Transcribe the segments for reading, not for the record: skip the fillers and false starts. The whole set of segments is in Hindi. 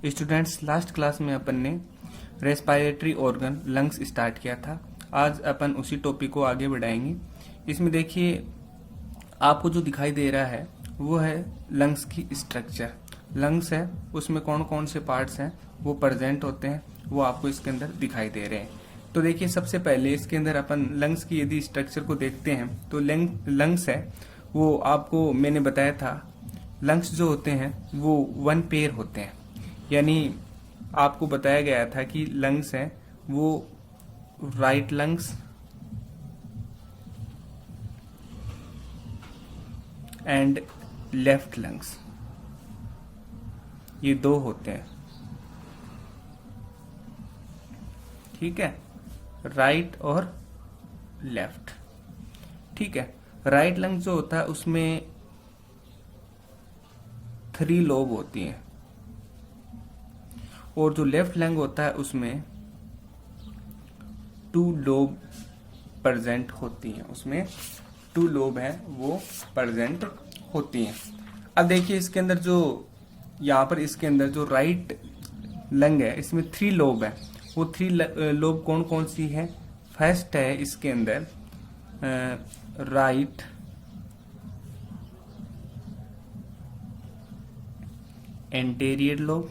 स्टूडेंट्स, लास्ट क्लास में अपन ने रेस्पिरेटरी ऑर्गन लंग्स स्टार्ट किया था। आज अपन उसी टॉपिक को आगे बढ़ाएंगे। इसमें देखिए आपको जो दिखाई दे रहा है वो है लंग्स की स्ट्रक्चर। लंग्स है, उसमें कौन कौन से पार्ट्स हैं वो प्रेजेंट होते हैं, वो आपको इसके अंदर दिखाई दे रहे हैं। तो देखिए सबसे पहले इसके अंदर अपन लंग्स की यदि स्ट्रक्चर को देखते हैं तो लंग्स है वो आपको मैंने बताया था। लंग्स जो होते हैं वो वन पेयर होते हैं, यानी आपको बताया गया था कि लंग्स हैं वो right lungs and left lungs, ये दो होते हैं। ठीक है, राइट और लेफ्ट। ठीक है, राइट लंग जो होता है उसमें 3 लोब होती हैं और जो लेफ्ट लंग होता है उसमें 2 लोब प्रेजेंट होती हैं। उसमें 2 लोब है वो प्रेजेंट होती हैं। अब देखिए इसके अंदर जो यहाँ पर इसके अंदर जो राइट लंग है इसमें 3 लोब है। वो 3 लोब कौन कौन सी है? फर्स्ट है इसके अंदर राइट एंटीरियर लोब,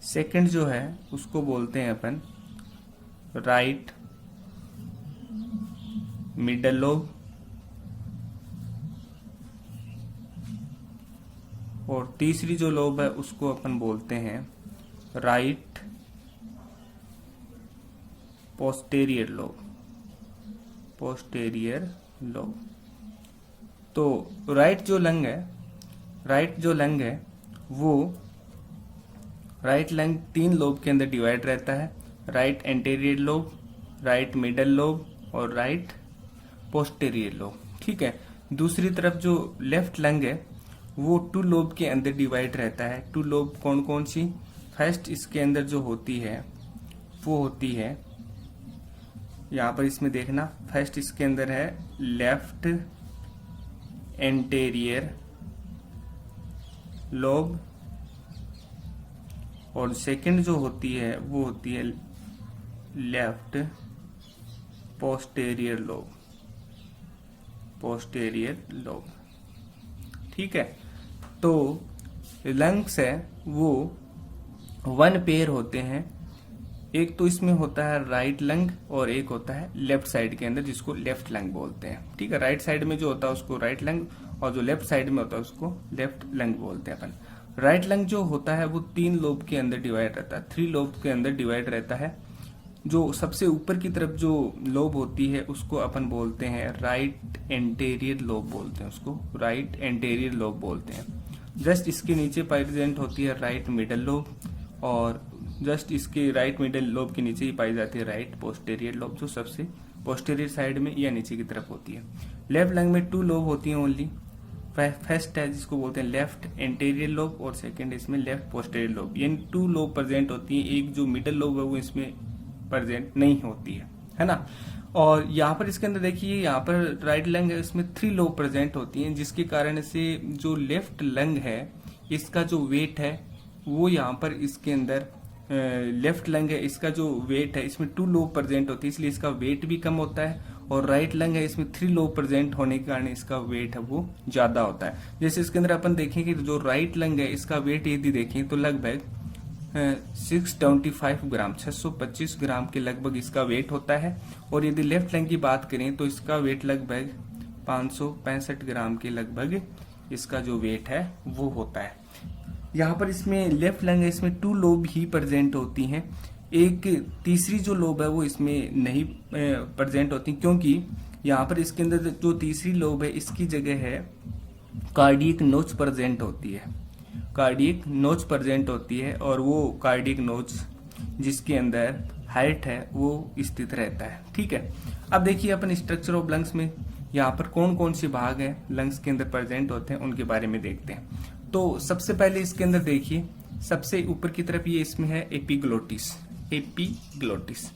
सेकंड जो है उसको बोलते हैं अपन राइट मिडल लोब, और तीसरी जो लोब है उसको अपन बोलते हैं right posterior lobe. Posterior lobe. तो राइट जो लंग है वो राइट लंग 3 लोब के अंदर डिवाइड रहता है। Right anterior lobe, right middle lobe और राइट पोस्टेरियर लोब। ठीक है, दूसरी तरफ जो लेफ्ट लंग है वो 2 लोब के अंदर डिवाइड रहता है। 2 लोब कौन कौन सी? फर्स्ट इसके अंदर जो होती है वो होती है, यहाँ पर इसमें देखना, फर्स्ट इसके अंदर है लेफ्ट एंटीरियर लोब और सेकंड जो होती है वो होती है left posterior lobe. Posterior lobe. ठीक है, तो लंग्स है वो 1 पेयर होते हैं। एक तो इसमें होता है राइट लंग और एक होता है लेफ्ट साइड के अंदर जिसको लेफ्ट लंग बोलते हैं। ठीक है, राइट साइड में जो होता है उसको राइट लंग और जो लेफ्ट साइड में होता है उसको लेफ्ट लंग बोलते हैं अपन। राइट लंग जो होता है वो 3 लोब के अंदर डिवाइड रहता है, 3 लोब के अंदर डिवाइड रहता है। जो सबसे ऊपर की तरफ जो लोब होती है उसको अपन बोलते हैं राइट एंटीरियर लोब बोलते हैं, उसको राइट एंटीरियर लोब बोलते हैं। जस्ट इसके नीचे प्रेजेंट होती है राइट मिडल लोब और जस्ट इसके राइट मिडल लोब के नीचे ही पाई जाती है राइट पोस्टेरियर लोब, जो सबसे पोस्टेरियर साइड में या नीचे की तरफ होती है। लेफ्ट लंग में 2 लोब होती हैं ओनली। फर्स्ट है जिसको बोलते हैं लेफ्ट एंटीरियर लोब और सेकंड इसमें लेफ्ट पोस्टेरियर लोब, यानी 2 लोब प्रेजेंट होती है। एक जो मिडल लोब है वो इसमें प्रेजेंट नहीं होती है ना। और यहाँ पर इसके अंदर देखिए यहाँ पर राइट लंग है इसमें 3 लोब प्रेजेंट होती हैं, जिसके कारण से जो लेफ्ट लंग है इसका जो वेट है वो यहाँ पर इसके अंदर लेफ्ट लंग है इसका जो वेट है इसमें 2 लोब प्रेजेंट होती है, इसलिए इसका वेट भी कम होता है। और राइट लंग है इसमें 3 लोब प्रेजेंट होने के कारण इसका वेट है वो ज्यादा होता है। जैसे इसके अंदर अपन देखेंगे जो राइट लंग है इसका वेट यदि देखें तो लगभग 625 ग्राम 625 ग्राम के लगभग इसका वेट होता है। और यदि लेफ्ट लंग की बात करें तो इसका वेट लगभग 565 ग्राम के लगभग इसका जो वेट है वो होता है। यहाँ पर इसमें लेफ्ट लंग है इसमें 2 लोब ही प्रेजेंट होती हैं। एक तीसरी जो लोब है वो इसमें नहीं प्रेजेंट होती, क्योंकि यहाँ पर इसके अंदर जो तीसरी लोब है इसकी जगह है कार्डियक नोच प्रेजेंट होती है। कार्डियक नोच प्रेजेंट होती है और वो कार्डियक नोच जिसके अंदर हार्ट है वो स्थित रहता है। ठीक है, अब देखिए अपन स्ट्रक्चर ऑफ लंग्स में यहाँ पर कौन कौन से भाग है लंग्स के अंदर प्रेजेंट होते हैं उनके बारे में देखते हैं। तो सबसे पहले इसके अंदर देखिए सबसे ऊपर की तरफ ये इसमें है एपिग्लोटिस। एपिग्लोटिस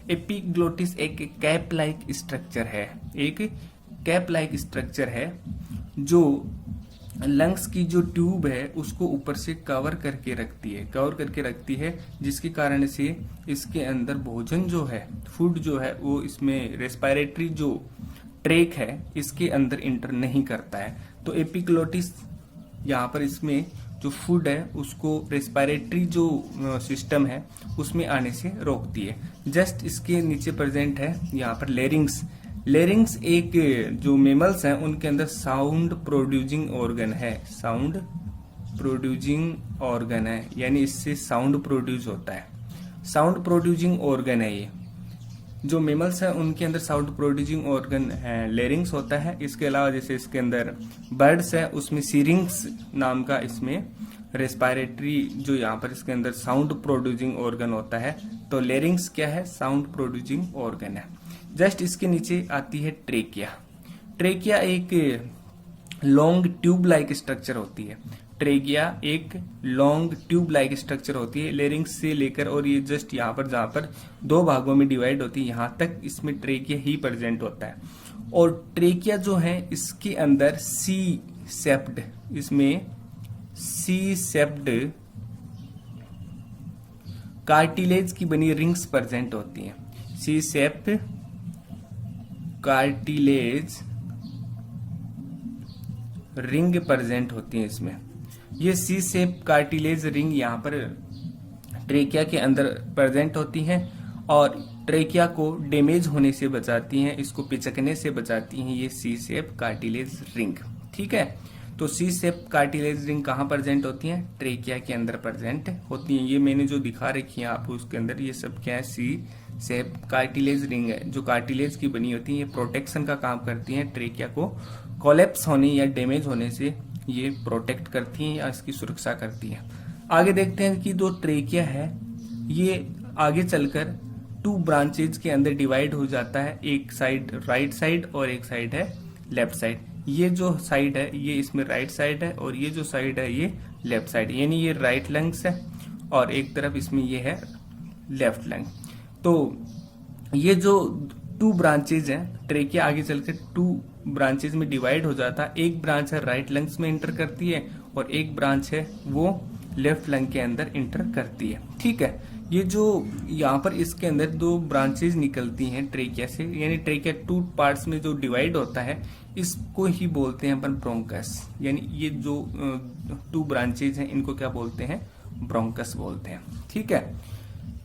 एपिग्लोटिस एक कैप लाइक स्ट्रक्चर है, एक कैप लाइक स्ट्रक्चर है जो लंग्स की जो ट्यूब है उसको ऊपर से कवर करके रखती है, जिसके कारण से इसके अंदर भोजन जो है, फूड जो है, वो इसमें रेस्पिरेटरी जो ट्रैक है इसके अंदर इंटर नहीं करता है। तो एपिग्लोटिस यहाँ पर इसमें जो फूड है उसको रेस्पिरेटरी जो सिस्टम है उसमें आने से रोकती है। जस्ट इसके नीचे प्रेजेंट है यहाँ पर लेरिंग्स। लेरिंग्स एक जो मेमल्स हैं उनके अंदर साउंड प्रोड्यूसिंग ऑर्गन है, यानी इससे साउंड प्रोड्यूस होता है, साउंड प्रोड्यूसिंग ऑर्गन है। ये जो मेमल्स हैं उनके अंदर साउंड प्रोड्यूसिंग ऑर्गन है, लेरिंग्स होता है। इसके अलावा जैसे इसके अंदर बर्ड्स है उसमें सीरिंग्स नाम का इसमें रेस्पिरेटरी जो यहाँ पर इसके अंदर साउंड प्रोड्यूसिंग ऑर्गन होता है। तो लेरिंग्स क्या है? साउंड प्रोड्यूसिंग ऑर्गन है। जस्ट इसके नीचे आती है ट्रेकिया। ट्रेकिया एक लॉन्ग ट्यूब लाइक स्ट्रक्चर होती है। ट्रेकिया एक लॉन्ग ट्यूब लाइक स्ट्रक्चर होती है लेरिंग्स से लेकर, और ये जस्ट यहाँ पर जहाँ पर दो भागों में डिवाइड होती है यहाँ तक इसमें ट्रेकिया ही प्रेजेंट होता है। और ट्रेकिया जो है इसके अंदर सी सेप्ड कार्टिलेज की बनी रिंग्स प्रेजेंट होती हैं। सी सेप्ड कार्टिलेज रिंग प्रेजेंट होती है इसमें। ये सी सेप कार्टिलेज रिंग यहाँ पर ट्रेकिया के अंदर प्रेजेंट होती हैं और ट्रेकिया को डैमेज होने से बचाती हैं, इसको पिचकने से बचाती हैं ये सी सेप कार्टिलेज रिंग। ठीक है, तो सी सेप कार्टिलेज रिंग कहाँ प्रेजेंट होती हैं? ट्रेकिया के अंदर प्रेजेंट होती हैं। ये मैंने जो दिखा रखी है आपको उसके अंदर ये सब क्या है? सी सेप कार्टिलेज रिंग है जो कार्टिलेज की बनी होती है। ये प्रोटेक्शन का काम करती हैं, ट्रेकिया को कोलैप्स होने या डैमेज होने से ये प्रोटेक्ट करती हैं या इसकी सुरक्षा करती हैं। आगे देखते हैं कि जो ट्रेकिया है ये आगे चलकर टू ब्रांचेज के अंदर डिवाइड हो जाता है, एक साइड राइट साइड और एक साइड है लेफ्ट साइड। ये जो साइड है ये इसमें राइट साइड है और ये जो साइड है ये लेफ्ट साइड, यानी ये राइट लंग्स है और एक तरफ इसमें ये है लेफ्ट लंग। तो ये जो टू ब्रांचेज हैं, ट्रेकिया आगे चलकर टू ब्रांचेज में डिवाइड हो जाता है। एक ब्रांच है राइट लंग्स में इंटर करती है और एक ब्रांच है वो लेफ्ट लंग के अंदर इंटर करती है। ठीक है, ये जो यहाँ पर इसके अंदर दो ब्रांचेज निकलती हैं ट्रेकिया से, यानी ट्रेकिया टू पार्ट्स में जो डिवाइड होता है इसको ही बोलते हैं अपन ब्रोंकस। यानी ये जो टू ब्रांचेज हैं इनको क्या बोलते हैं? ब्रोंकस बोलते हैं। ठीक है,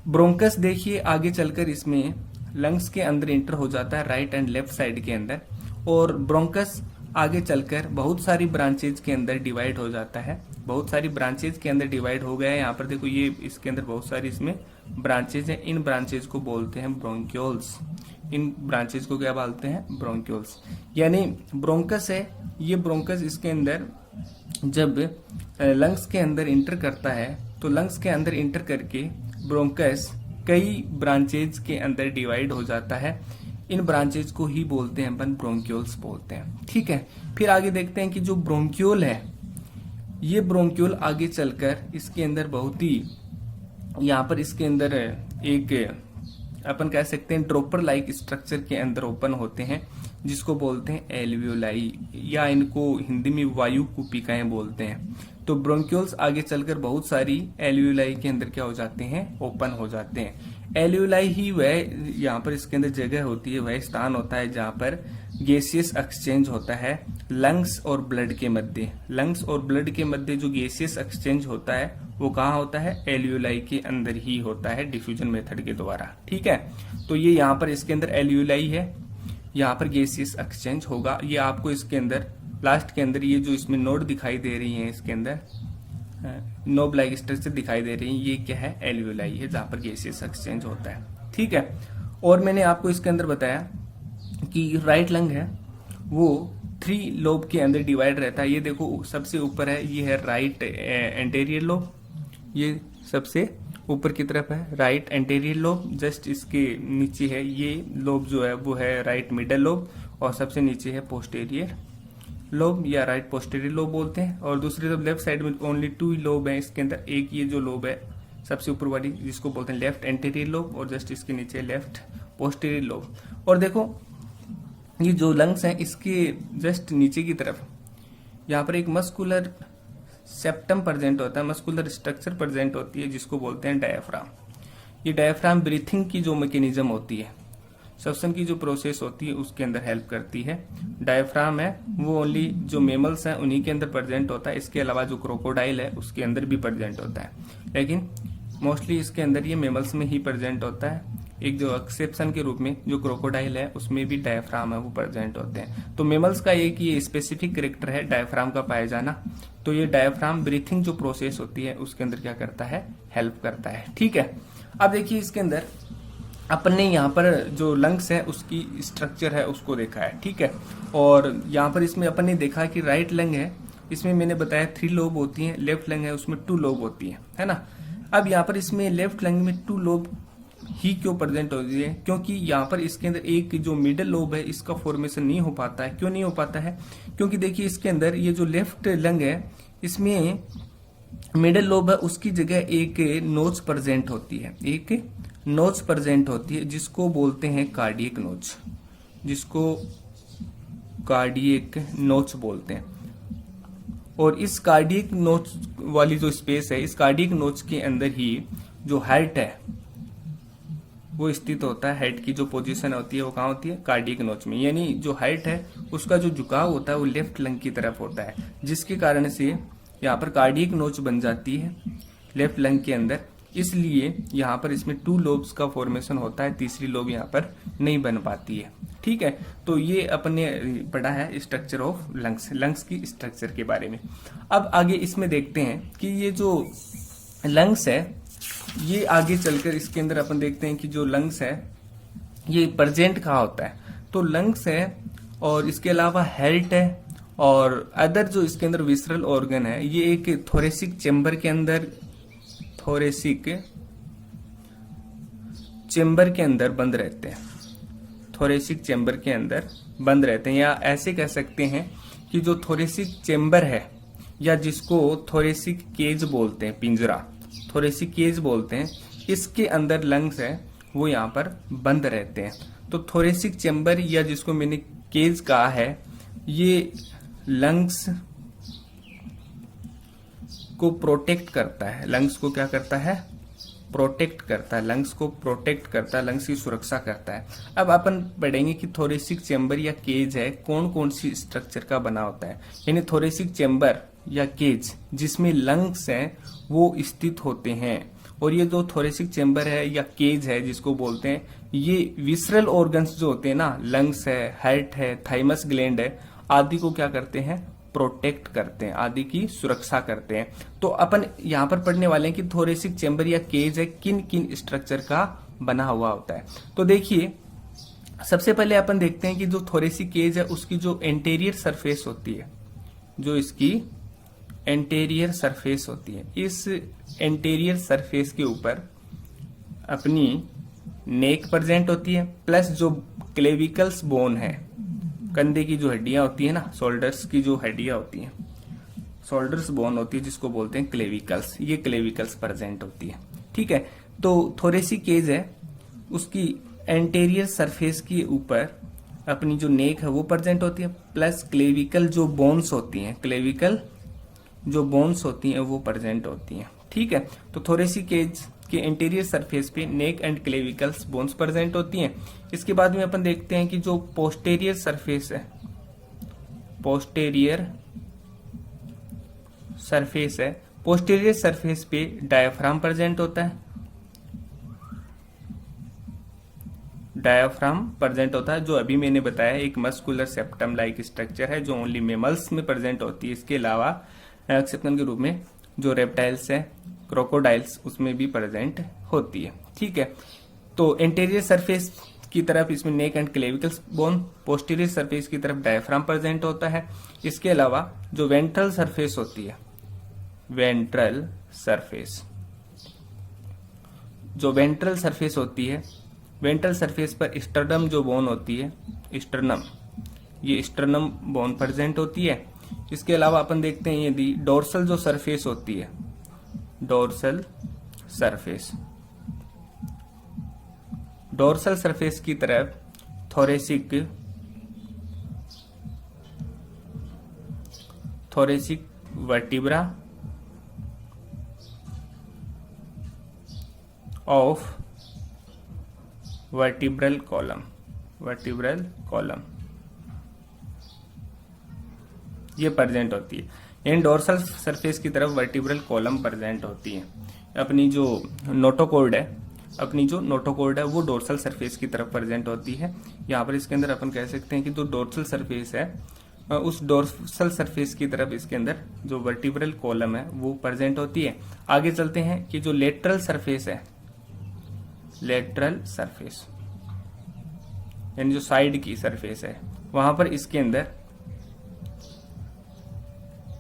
ब्रोंकस देखिए आगे चलकर इसमें लंग्स के अंदर इंटर हो जाता है राइट एंड लेफ्ट साइड के अंदर, और ब्रोंकस आगे चलकर बहुत सारी ब्रांचेज के अंदर डिवाइड हो जाता है। बहुत सारी ब्रांचेज के अंदर डिवाइड हो गया है। यहाँ पर देखो ये इसके अंदर बहुत सारी इसमें ब्रांचेज हैं। इन ब्रांचेज को बोलते हैं ब्रोंक्यूल्स। इन ब्रांचेज को क्या बोलते हैं? ब्रोंक्यूल्स। यानी ब्रोंकस है, ये ब्रोंकस इसके अंदर जब लंग्स के अंदर इंटर करता है तो लंग्स के अंदर इंटर करके ब्रोंकस कई ब्रांचेज के अंदर डिवाइड हो जाता है। इन ब्रांचेज को ही बोलते हैं अपन ब्रोंक्यूल्स बोलते हैं। ठीक है, फिर आगे देखते हैं कि जो ब्रोंक्यूल है ये ब्रोंक्यूल आगे चलकर इसके अंदर बहुत ही यहाँ पर इसके अंदर एक अपन कह सकते हैं ड्रॉपर लाइक स्ट्रक्चर के अंदर ओपन होते हैं जिसको बोलते हैं एल्वियोलाई, या इनको हिंदी में वायु कूपिकाएं बोलते हैं। तो ब्रोंक्यूल्स आगे चलकर बहुत सारी एल्वियोलाई के अंदर क्या हो जाते हैं? ओपन हो जाते हैं। एल्वियोलाई ही वह यहाँ पर इसके अंदर जगह होती है, वह स्थान होता है जहाँ पर गैसियस एक्सचेंज होता है लंग्स और ब्लड के मध्य। लंग्स और ब्लड के मध्य जो गैसियस एक्सचेंज होता है वो कहाँ होता है? एल्वियोलाई के अंदर ही होता है डिफ्यूजन मेथड के द्वारा। ठीक है, तो ये यहाँ पर इसके अंदर एल्वियोलाई है, यहाँ पर गैसियस एक्सचेंज होगा। ये आपको इसके अंदर लास्ट के अंदर ये जो इसमें नोड दिखाई दे रही है इसके अंदर नोब लाइक स्ट्रक्चर दिखाई दे रही है, ये क्या है? एल्वियोलाई है जहाँ पर गैसियस एक्सचेंज होता है। ठीक है, और मैंने आपको इसके अंदर बताया कि राइट लंग है वो 3 लोब के अंदर डिवाइड रहता है। ये देखो सबसे ऊपर है, ये है राइट एंटेरियर लोब, ये सबसे ऊपर की तरफ है राइट एंटेरियर लोब। जस्ट इसके नीचे है ये लोब जो है वो है राइट मिडल लोब, और सबसे नीचे है पोस्टेरियर लोब या राइट पोस्टेरियर लोब बोलते हैं। और दूसरी तरफ लेफ्ट साइड में ओनली 2 लोब है इसके अंदर। एक ये जो लोब है सबसे ऊपर वाली जिसको बोलते हैं लेफ्ट एंटेरियर लोब, और जस्ट इसके नीचे लेफ्ट पोस्टेरियर लोब। और देखो ये जो लंग्स हैं इसके जस्ट नीचे की तरफ यहाँ पर एक मस्कुलर सेप्टम प्रेजेंट होता है, मस्कुलर स्ट्रक्चर प्रेजेंट होती है जिसको बोलते हैं डायफ्राम। ये डायफ्राम ब्रीथिंग की जो मैकेनिज्म होती है, श्वसन की जो प्रोसेस होती है उसके अंदर हेल्प करती है। डायफ्राम है वो ओनली जो मेमल्स हैं उन्हीं के अंदर प्रेजेंट होता है, इसके अलावा जो क्रोकोडाइल है उसके अंदर भी प्रेजेंट होता है, लेकिन मोस्टली इसके अंदर ये मेमल्स में ही प्रेजेंट होता है। एक जो एक्सेप्शन के रूप में जो क्रोकोडाइल है उसमें भी डायफ्राम है वो प्रेजेंट होते हैं। तो मेमल्स का एक ये स्पेसिफिक कैरेक्टर है डायफ्राम का पाया जाना। तो ये डायफ्राम ब्रीथिंग जो प्रोसेस होती है उसके अंदर क्या करता है, हेल्प करता है। ठीक है, अब देखिए इसके अंदर अपन ने यहाँ पर जो लंग्स है उसकी स्ट्रक्चर है उसको देखा है। ठीक है, और यहाँ पर इसमें अपन ने देखा कि राइट लंग है, इसमें मैंने बताया 3 लोब होती हैं, लेफ्ट लंग है उसमें 2 लोब होती है ना। अब यहाँ पर इसमें लेफ्ट लंग में 2 लोब ही क्यों प्रेजेंट होती है, क्योंकि यहाँ पर इसके अंदर एक जो मिडल लोब है इसका फॉर्मेशन नहीं हो पाता है। क्यों नहीं हो पाता है, क्योंकि देखिए इसके अंदर ये जो लेफ्ट लंग है इसमें मिडल लोब है उसकी जगह एक नोच प्रेजेंट होती है, एक नोच प्रेजेंट होती है जिसको बोलते हैं कार्डियक नोच, जिसको कार्डियक नोच बोलते हैं। और इस कार्डियक नोच वाली जो स्पेस है, इस कार्डियक नोच के अंदर ही जो हार्ट है वो स्थित होता है। हेड की जो पोजीशन होती है वो कहाँ होती है, कार्डियक नोच में। यानी जो हार्ट है उसका जो झुकाव होता है वो लेफ्ट लंग की तरफ होता है, जिसके कारण से यहाँ पर कार्डियक नोच बन जाती है लेफ्ट लंग के अंदर। इसलिए यहाँ पर इसमें 2 लोब्स का फॉर्मेशन होता है, तीसरी लोब यहाँ पर नहीं बन पाती है। ठीक है, तो ये अपने पढ़ा है स्ट्रक्चर ऑफ लंग्स, लंग्स की स्ट्रक्चर के बारे में। अब आगे इसमें देखते हैं कि ये जो लंग्स है ये आगे चलकर इसके अंदर अपन देखते हैं कि जो लंग्स है ये प्रेजेंट कहाँ होता है। तो लंग्स है और इसके अलावा हार्ट है और अदर जो इसके अंदर विसरल ऑर्गन है ये एक थोरेसिक चेम्बर के अंदर, थोरेसिक चेम्बर के अंदर बंद रहते हैं, थोरेसिक चेम्बर के अंदर बंद रहते हैं। या ऐसे कह सकते हैं कि जो थोरेसिक चेम्बर है या जिसको थोरेसिक केज बोलते हैं, पिंजरा थोरेसिक केज बोलते हैं, इसके अंदर लंग्स है वो यहाँ पर बंद रहते हैं। तो थोरेसिक चेम्बर या जिसको मैंने केज कहा है ये लंग्स को प्रोटेक्ट करता है, लंग्स को क्या करता है, प्रोटेक्ट करता है, लंग्स को प्रोटेक्ट करता है, लंग्स की सुरक्षा करता है। अब अपन पढ़ेंगे कि थोरेसिक चेम्बर या केज है कौन कौन सी स्ट्रक्चर का बना होता है। यानी थोरेसिक चेम्बर या केज जिसमें लंग्स हैं वो स्थित होते हैं, और ये जो थोरेसिक चेम्बर है या केज है जिसको बोलते हैं ये विसरल ऑर्गन्स जो होते हैं ना, लंग्स है, हार्ट है, थाइमस ग्लैंड है आदि को क्या करते हैं, प्रोटेक्ट करते हैं, आदि की सुरक्षा करते हैं। तो अपन यहाँ पर पढ़ने वाले हैं कि थोरेसिक चेम्बर या केज है किन किन स्ट्रक्चर का बना हुआ होता है। तो देखिए सबसे पहले अपन देखते हैं कि जो थोरेसिक केज है उसकी जो एंटेरियर सरफेस होती है, जो इसकी एंटेरियर सरफेस होती है, इस एंटेरियर सरफेस के ऊपर अपनी नेक प्रेजेंट होती है, प्लस जो क्लेविकल्स बोन है, कंधे की जो हड्डियां होती है ना, शोल्डर्स की जो हड्डियां होती हैं, शोल्डर्स बोन होती है जिसको बोलते हैं क्लेविकल्स, ये क्लेविकल्स प्रेजेंट होती है। ठीक है, तो थोरेसिक केज है उसकी एंटेरियर सरफेस के ऊपर अपनी जो नेक है वो प्रेजेंट होती है, प्लस क्लेविकल जो बोन्स होती हैं, क्लेविकल जो बोन्स होती हैं वो प्रेजेंट होती हैं। ठीक है, तो थोरेसिक केज के इंटीरियर सरफेस पे नेक एंड क्लेविकल्स बोन्स प्रेजेंट होती हैं। इसके बाद में अपन देखते हैं कि जो पोस्टेरियर सरफेस है, पोस्टेरियर सरफेस है, पोस्टेरियर सरफेस पे डायफ्राम प्रेजेंट होता है, डायफ्राम प्रेजेंट होता है जो अभी मैंने बताया एक मस्कुलर सेप्टम लाइक स्ट्रक्चर है जो ओनली मेमल्स में प्रेजेंट होती है। इसके अलावा एक्सेप्शन के रूप में जो रेप्टाइल्स है, क्रोकोडाइल्स, उसमें भी प्रेजेंट होती है। ठीक है, तो इंटीरियर सरफेस की तरफ इसमें neck and clavicles bone, posterior surface की तरफ डायफ्राम प्रेजेंट होता है। इसके अलावा जो वेंट्रल सरफेस होती है, वेंट्रल सरफेस, जो वेंट्रल सरफेस होती है, वेंट्रल सरफेस पर स्टर्नम जो बोन होती है, स्टर्नम, ये स्टर्नम बोन प्रेजेंट होती है। इसके अलावा अपन देखते हैं यदि डोर्सल जो सरफेस होती है, डोर्सल सरफेस, डोर्सल सरफेस की तरफ thoracic vertebra of vertebral column, vertebral column ये प्रेजेंट होती है। इन डोर्सल सरफेस की तरफ वर्टिब्रल कॉलम प्रेजेंट होती है। अपनी जो नोटोकॉर्ड है वो डोर्सल सरफेस की तरफ प्रेजेंट होती है। यहाँ पर इसके अंदर अपन कह सकते हैं कि जो डोर्सल सरफेस है उस डोर्सल सरफेस की तरफ इसके अंदर जो वर्टिब्रल कॉलम है वो प्रेजेंट होती है। आगे चलते हैं कि जो लेटरल सरफेस है, लेटरल सरफेस यानी जो साइड की सरफेस है, वहां पर इसके अंदर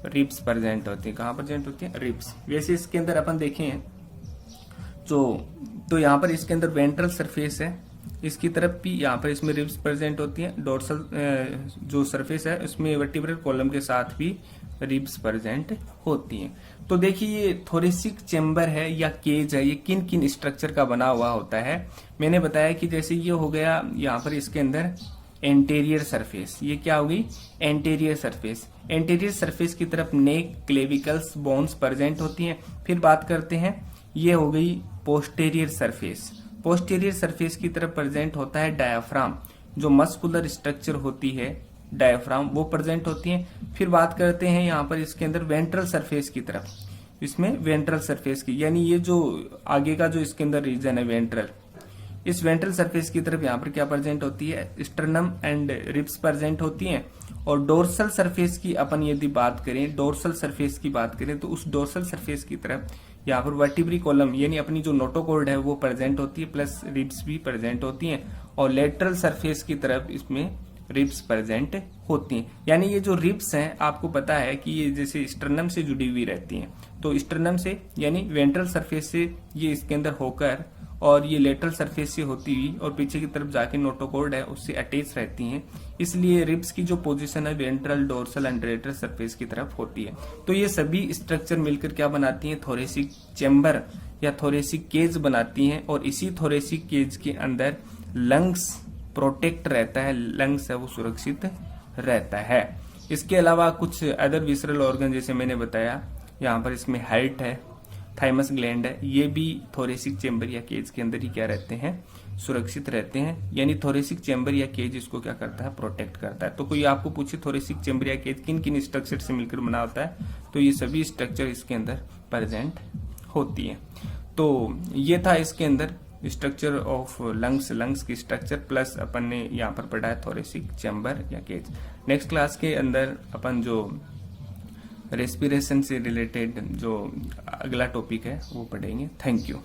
रिब्स प्रेजेंट होती है। कहां प्रेजेंट होती है? रिब्स। वैसे इसके अंदर अपन देखें तो यहाँ पर इसके अंदर वेंट्रल सरफेस है, इसकी तरफ भी यहाँ पर इसमें रिब्स प्रेजेंट होती हैं। डोर्सल जो सरफेस है उसमें वर्टिब्रल कॉलम के साथ भी रिब्स प्रेजेंट होती हैं। तो देखिए ये थोरेसिक चेम्बर है या केज है, ये किन किन स्ट्रक्चर का बना हुआ होता है। मैंने बताया कि जैसे ये हो गया यहाँ पर इसके अंदर एंटेरियर सरफेस, ये क्या होगी? Anterior surface. एंटेरियर सरफेस की तरफ नेक, क्लेविकल्स, बोन्स प्रेजेंट होती हैं। फिर बात करते हैं, ये हो गई पोस्टेरियर सरफेस। पोस्टेरियर सरफेस की तरफ प्रेजेंट होता है डायाफ्राम, जो मस्कुलर स्ट्रक्चर होती है डायाफ्राम वो प्रेजेंट होती है। फिर बात करते हैं यहाँ पर इसके अंदर वेंट्रल सरफेस की तरफ, इसमें वेंट्रल सरफेस की यानी ये जो आगे का जो इसके अंदर रीजन है वेंट्रल, इस वेंट्रल सरफेस की तरफ यहाँ पर क्या प्रेजेंट होती है? स्टर्नम एंड रिब्स प्रेजेंट होती हैं। और डोर्सल सरफेस की अपन यदि बात करें, डोर्सल सरफेस की बात करें तो उस डोर्सल सरफेस की तरफ यहाँ पर वर्टिब्री कॉलम यानी अपनी जो नोटोकॉर्ड है वो प्रेजेंट होती है, प्लस रिब्स भी प्रेजेंट होती हैं। और लेटरल सरफेस की तरफ इसमें रिब्स प्रेजेंट होती हैं। यानी ये जो रिब्स हैं आपको पता है कि ये जैसे स्टर्नम से जुड़ी हुई रहती हैं, तो स्टर्नम से यानी वेंट्रल सरफेस से ये इसके अंदर होकर और ये लेटरल सरफेस से होती हुई और पीछे की तरफ जाके नोटोकॉर्ड है उससे अटैच रहती हैं। इसलिए रिब्स की जो पोजीशन है ventral, dorsal and lateral surface की तरफ होती है। तो ये सभी स्ट्रक्चर मिलकर क्या बनाती हैं? थोरेसिक चेम्बर या थोरेसिक केज बनाती हैं। और इसी थोरेसिक केज के अंदर लंग्स प्रोटेक्ट रहता है, लंग्स है वो सुरक्षित रहता है। इसके अलावा कुछ अदर विसरल ऑर्गन जैसे मैंने बताया, यहाँ पर इसमें हार्ट है, थाइमस ग्लैंड है, ये भी थोरेसिक चेम्बर या केज के अंदर ही क्या रहते हैं? सुरक्षित रहते हैं। यानी थोरेसिक चेम्बर या केज इसको क्या करता है? प्रोटेक्ट करता है। तो कोई आपको पूछे थोरेसिक चेम्बर या केज किन किन स्ट्रक्चर से मिलकर बना होता है, तो ये सभी स्ट्रक्चर इसके अंदर प्रेजेंट होती है। तो ये था इसके अंदर स्ट्रक्चर ऑफ लंग्स की स्ट्रक्चर, प्लस अपन ने यहाँ पर पढ़ा है थोरेसिक चेम्बर या केज। नेक्स्ट क्लास के अंदर अपन जो रेस्पिरेशन से रिलेटेड जो अगला टॉपिक है वो पढ़ेंगे। Thank you.